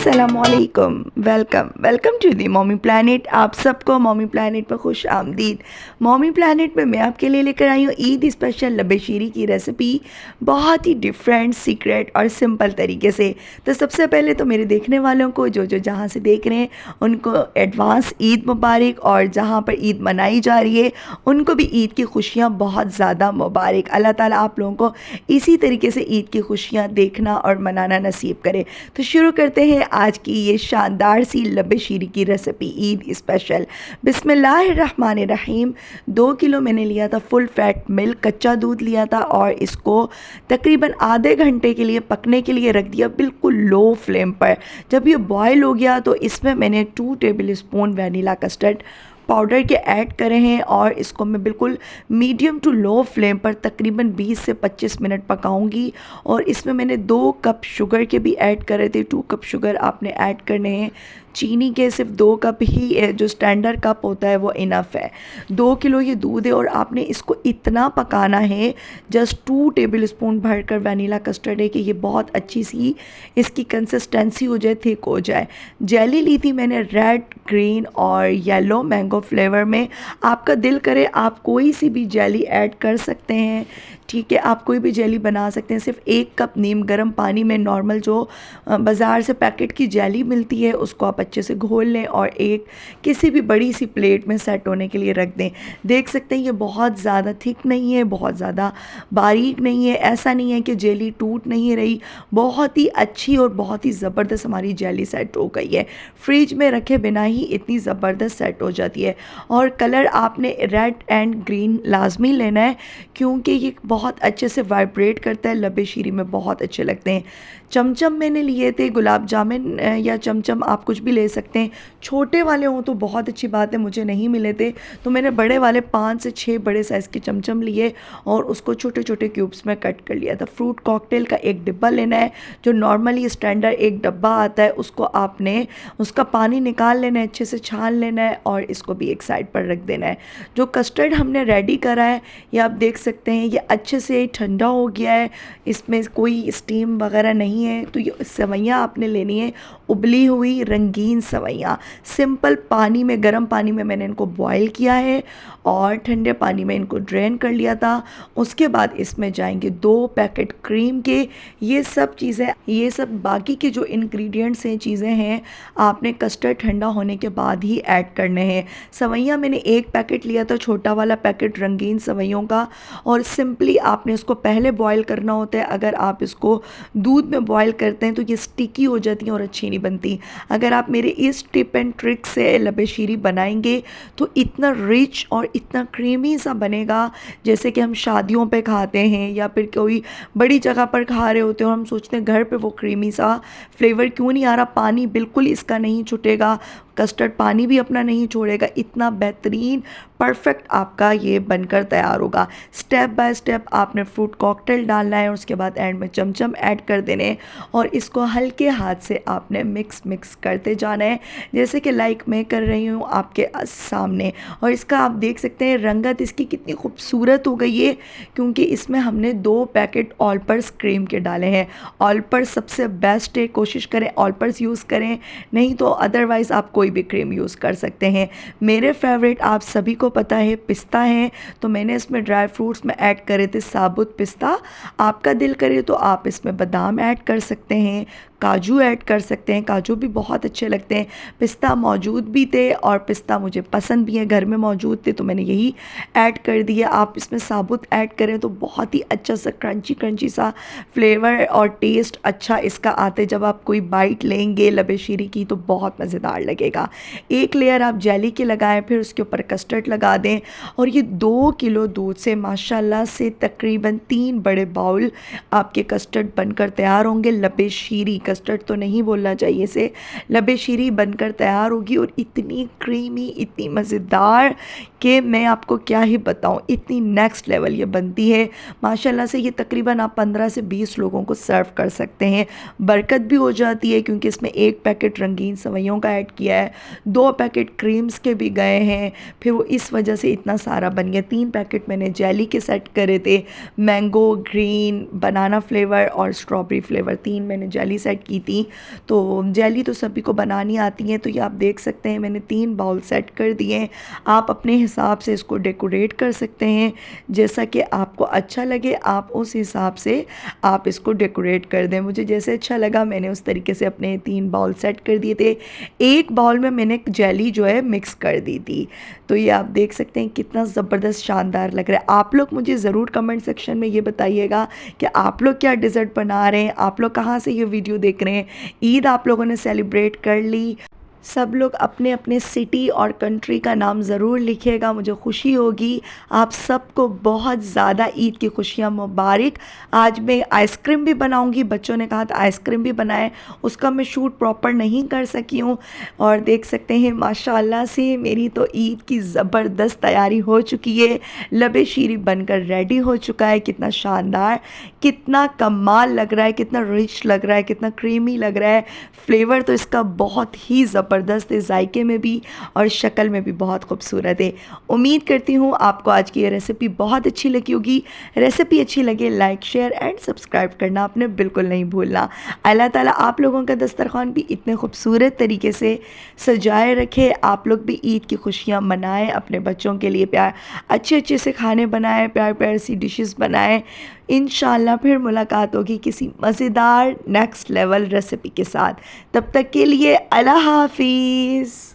अस्सलामुअलैकुम। Welcome welcome to the Mommy Planet. आप सबको मॉमी प्लानट पर खुश आमदीद। मॉमी प्लानट में मैं आपके लिए लेकर आई हूँ ईद स्पेशल लब्बे शीरी की रेसिपी, बहुत ही डिफरेंट, सीक्रेट और सिंपल तरीके से। तो सबसे पहले तो मेरे देखने वालों को जो जो जहाँ से देख रहे हैं उनको एडवांस ईद मुबारक, और जहाँ पर ईद मनाई जा रही है उनको भी ईद की खुशियाँ बहुत ज़्यादा मुबारक। अल्लाह ताला आप लोगों को इसी तरीके से ईद की खुशियाँ देखना और मनाना नसीब करे। तो शुरू करते हैं आज की ये शानदार सी लब्बे शीरी की रेसिपी ईद स्पेशल। बिस्मिल्लाहिर्रहमानिर्रहीम। 2 किलो मैंने लिया था फुल फैट मिल्क, कच्चा दूध लिया था और इसको तकरीबन आधे घंटे के लिए पकने के लिए रख दिया बिल्कुल लो फ्लेम पर। जब ये बॉयल हो गया तो इसमें मैंने 2 table spoon vanilla custard powder के ऐड करे हैं और इसको मैं बिल्कुल मीडियम टू लो फ्लेम पर तकरीबन 20 से 25 मिनट पकाऊंगी। और इसमें मैंने 2 कप शुगर के भी ऐड करे थे। 2 कप शुगर आपने ऐड करने हैं। चीनी के सिर्फ 2 कप ही जो स्टैंडर्ड कप होता है वो इनफ है। 2 किलो ये दूध है और आपने इसको इतना पकाना है, जस्ट 2 टेबल स्पून भरकर वनीला कस्टर्ड है कि ये बहुत अच्छी सी इसकी कंसिस्टेंसी हो जाए, थिक हो जाए। जेली ली थी मैंने रेड, ग्रीन और येलो मैंगो फ्लेवर में। आपका दिल करे आप कोई सी भी जेली ऐड कर सकते हैं, ठीक है, आप कोई भी जेली बना सकते हैं। सिर्फ 1 कप नीम गर्म पानी में नॉर्मल जो बाज़ार से पैकेट की जेली मिलती है उसको आप अच्छे से घोल लें और एक किसी भी बड़ी सी प्लेट में सेट होने के लिए रख दें। देख सकते हैं ये बहुत ज़्यादा थिक नहीं है, बहुत ज़्यादा बारीक नहीं है, ऐसा नहीं है कि जेली टूट नहीं रही। बहुत ही अच्छी और बहुत ही ज़बरदस्त हमारी जेली सेट हो गई है। फ्रिज में रखे बिना ही इतनी ज़बरदस्त सेट हो जाती है। और कलर आपने रेड एंड ग्रीन लाजमी लेना है क्योंकि ये बहुत अच्छे से वाइब्रेट करता है, लब्बे शीरी में बहुत अच्छे लगते हैं। चमचम मैंने लिए थे, गुलाब जामुन या चमचम आप कुछ भी ले सकते हैं। छोटे वाले हों तो बहुत अच्छी बात है, मुझे नहीं मिले थे तो मैंने बड़े वाले 5 से 6 बड़े साइज़ के चमचम लिए और उसको छोटे छोटे क्यूब्स में कट कर लिया था। फ्रूट कॉकटेल का एक डिब्बा लेना है, जो नॉर्मली स्टैंडर्ड एक डब्बा आता है, उसको आपने उसका पानी निकाल लेना है, अच्छे से छान लेना है और इसको भी एक साइड पर रख देना है। जो कस्टर्ड हमने रेडी करा है ये आप देख सकते हैं, ये अच्छे से ठंडा हो गया है, इसमें कोई स्टीम वगैरह नहीं है। तो ये सेवइयाँ आपने लेनी है, उबली हुई रंगीन सेवइयाँ। सिंपल पानी में, गर्म पानी में मैंने इनको बॉईल किया है और ठंडे पानी में इनको ड्रेन कर लिया था। उसके बाद इसमें जाएंगे 2 पैकेट क्रीम के। ये सब चीज़ें, ये सब बाकी के जो इंग्रेडिएंट्स हैं, चीज़ें हैं, आपने कस्टर्ड ठंडा होने के बाद ही ऐड करने हैं। सेवइयाँ मैंने 1 पैकेट लिया था, छोटा वाला पैकेट रंगीन सेवइयों का, और सिंपली आपने इसको पहले बॉईल करना होता है। अगर आप इसको दूध में बॉईल करते हैं तो ये स्टिकी हो जाती हैं और अच्छी नहीं बनती। अगर आप मेरे इस टिप एंड ट्रिक से लब्बे शीरी बनाएंगे तो इतना रिच और इतना क्रीमी सा बनेगा जैसे कि हम शादियों पे खाते हैं या फिर कोई बड़ी जगह पर खा रहे होते हैं और हम सोचते हैं घर पे वो क्रीमी सा फ्लेवर क्यों नहीं आ रहा। पानी बिल्कुल इसका नहीं छूटेगा, कस्टर्ड पानी भी अपना नहीं छोड़ेगा। इतना बेहतरीन परफेक्ट आपका ये बनकर तैयार होगा। स्टेप बाय स्टेप आपने फ्रूट कॉकटेल डालना है, उसके बाद एंड में चमचम ऐड कर देने हैं और इसको हल्के हाथ से आपने मिक्स करते जाना है, जैसे कि लाइक मैं कर रही हूँ आपके सामने। और इसका आप देख सकते हैं रंगत इसकी कितनी खूबसूरत हो गई है क्योंकि इसमें हमने 2 पैकेट ऑल पर्स क्रीम के डाले हैं। ऑल पर्स सबसे बेस्ट है, कोशिश करें ऑल पर्स यूज़ करें, नहीं तो अदरवाइज़ आप कोई भी क्रीम यूज़ कर सकते हैं। मेरे फेवरेट आप सभी को पता है पिस्ता है, तो मैंने इसमें ड्राई फ्रूट्स में ऐड करे थे साबुत पिस्ता। आपका दिल करे तो आप इसमें बादाम ऐड कर सकते हैं, काजू ऐड कर सकते हैं, काजू भी बहुत अच्छे लगते हैं। पिस्ता मौजूद भी थे और पिस्ता मुझे पसंद भी है, घर में मौजूद थे तो मैंने यही ऐड कर दिया। आप इसमें साबुत ऐड करें तो बहुत ही अच्छा सा क्रंची सा फ्लेवर और टेस्ट अच्छा इसका आता है। जब आप कोई बाइट लेंगे लब्बे शीरी की तो बहुत मज़ेदार लगेगा। एक लेयर आप जेली की लगाएं, फिर उसके ऊपर कस्टर्ड लगा दें और ये 2 किलो दूध से माशाल्लाह से तकरीबन 3 बड़े बाउल आपके कस्टर्ड बनकर तैयार होंगे। लब्बे शीरी, कस्टर्ड तो नहीं बोलना चाहिए इसे, लब्बे शीरी बनकर तैयार होगी और इतनी क्रीमी, इतनी मज़ेदार कि मैं आपको क्या ही बताऊं, इतनी नेक्स्ट लेवल ये बनती है माशाल्लाह से। ये तकरीबन आप 15 से 20 लोगों को सर्व कर सकते हैं। बरकत भी हो जाती है क्योंकि इसमें 1 पैकेट रंगीन सेवइयों का ऐड किया है, 2 पैकेट क्रीम्स के भी गए हैं, फिर वो इस वजह से इतना सारा बन गया। 3 पैकेट मैंने जेली के सेट करे थे, मैंगो, ग्रीन, बनाना फ्लेवर और स्ट्रॉबेरी फ्लेवर, 3 मैंने जेली सेट सेट की थी। तो जेली तो सभी को बनानी आती है, तो ये आप देख सकते हैं मैंने 3 बाउल सेट कर दिए हैं। आप अपने हिसाब से इसको डेकोरेट कर सकते हैं, जैसा कि आपको अच्छा लगे आप उस हिसाब से आप इसको डेकोरेट कर दें। मुझे जैसे अच्छा लगा मैंने उस तरीके से अपने 3 बाउल सेट कर दिए थे। एक बाउल में मैंने जेली जो है मिक्स कर दी थी। तो ये आप देख सकते हैं कितना ज़बरदस्त शानदार लग रहा है। आप लोग मुझे ज़रूर कमेंट सेक्शन में ये बताइएगा कि आप लोग क्या डिज़र्ट बना रहे हैं, आप लोग कहाँ से ये वीडियो देख रहे हैं। ईद आप लोगों ने सेलिब्रेट कर ली। सब लोग अपने अपने सिटी और कंट्री का नाम ज़रूर लिखिएगा, मुझे खुशी होगी। आप सबको बहुत ज़्यादा ईद की खुशियाँ मुबारक। आज मैं आइसक्रीम भी बनाऊंगी, बच्चों ने कहा था आइसक्रीम भी बनाए, उसका मैं शूट प्रॉपर नहीं कर सकी हूँ। और देख सकते हैं माशाल्लाह से मेरी तो ईद की ज़बरदस्त तैयारी हो चुकी है। लबे शीरी बनकर रेडी हो चुका है। कितना शानदार, कितना कमाल लग रहा है, कितना रिच लग रहा है, कितना क्रीमी लग रहा है। फ्लेवर तो इसका बहुत ही ज़बरदस्त है, जायके में भी और शक्ल में भी बहुत खूबसूरत है। उम्मीद करती हूँ आपको आज की ये रेसिपी बहुत अच्छी लगी होगी। रेसिपी अच्छी लगे लाइक शेयर एंड सब्सक्राइब करना आपने बिल्कुल नहीं भूलना। अल्लाह ताला आप लोगों का दस्तरखान भी इतने खूबसूरत तरीके से सजाए रखे। आप लोग भी ईद की खुशियाँ मनाएं, अपने बच्चों के लिए प्यार अच्छे अच्छे से खाने बनाएं, प्यार प्यार सी डिशेस बनाएं। इंशाल्लाह फिर मुलाकात होगी किसी मज़ेदार नेक्स्ट लेवल रेसिपी के साथ। तब तक के लिए अल्लाह हाफिज़।